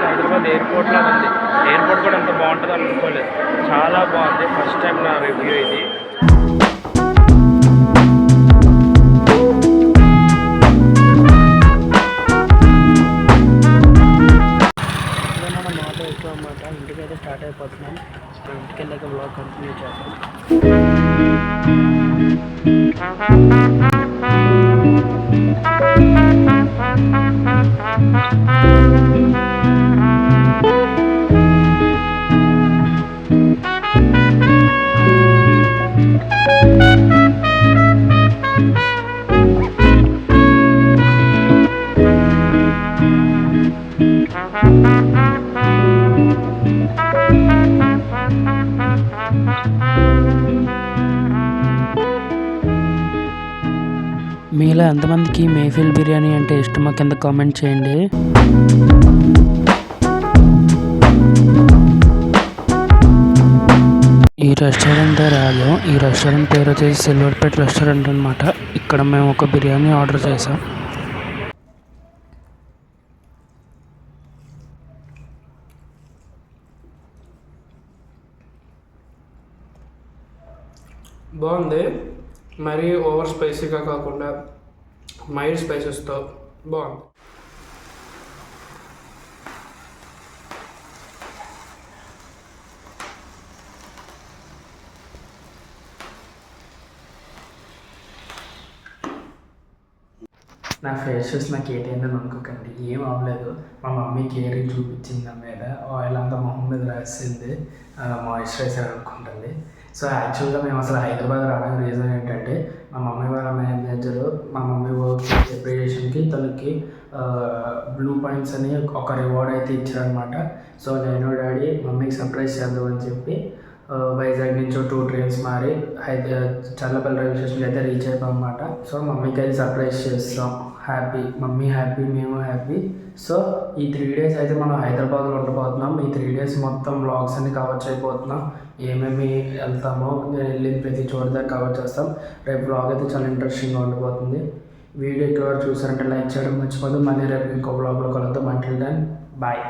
హైదరాబాద్ ఎయిర్పోర్ట్లో ఉంది. ఎయిర్పోర్ట్ కూడా ఎంత బాగుంటుందో అనుకోలేదు. చాలా బాగుంది. ఫస్ట్ టైం నా రివ్యూ ఇది. మనం ఆటో ఎక్కువ అన్నమాట. ఇంటికైతే స్టార్ట్ అయిపోతున్నాం. ఇంటికి వెళ్ళాక బ్లాగ్ కంటిన్యూ చేస్తాం. మీలో ఎంతమందికి మేఫిల్ బిర్యానీ అంటే ఇష్టమో కింద కామెంట్ చేయండి. ఈ రెస్టారెంట్ రాగాం. ఈ రెస్టారెంట్ పేరు వచ్చేసి సిల్వర్పేట రెస్టారెంట్ అనమాట. ఇక్కడ మేము ఒక బిర్యానీ ఆర్డర్ చేసాం. బాగుంది. మరీ ఓవర్ స్పైసీగా కాకుండా మైల్డ్ స్పైసెస్తో బాగుంది. నా ఫేషెస్ నాకు ఏటైందని అనుకోకండి, ఏం అవ్వలేదు. మా మమ్మీ కేరింగ్ చూపించింది నా మీద. ఆయిల్ అంతా మొహం మీద రాసింది, మాయిశ్చరైజర్ అనుకుంటుంది. సో యాక్చువల్గా మేము అసలు హైదరాబాద్ రావడానికి రీజన్ ఏంటంటే మా మమ్మీ వాళ్ళ మేనేజరు మా మమ్మీ వర్క్ సెపరేషన్కి తనకి బ్లూ పాయింట్స్ అని ఒక రివార్డ్ అయితే ఇచ్చారనమాట. సో నేను డాడీ మమ్మీకి సర్ప్రైజ్ చేద్దామని చెప్పి వైజాగ్ నుంచి 2 ట్రైన్స్ మారి చల్లపల్లి రైల్వే స్టేషన్కి అయితే రీచ్ అయిపోయాం అన్నమాట. సో మమ్మీకి అయితే సర్ప్రైజ్ చేస్తాం. హ్యాపీ, మమ్మీ హ్యాపీ, మేము హ్యాపీ. సో ఈ 3 days అయితే మనం హైదరాబాద్లో ఉండబోతున్నాం. ఈ 3 days మొత్తం వ్లాగ్స్ అన్ని కవర్ చేయబోతున్నాం. ఏమేమి వెళ్తామో నేను వెళ్ళిన ప్రతి చోట దగ్గర కవర్ చేస్తాం. రేపు వ్లాగ్ అయితే చాలా ఇంట్రెస్టింగ్గా ఉండబోతుంది. వీడియో ఇక్కడ చూసారంటే లైక్ చేయడం మర్చిపోదు. మళ్ళీ రేపు ఇంకో వ్లాగ్లో కలుద్దాం. Until then bye.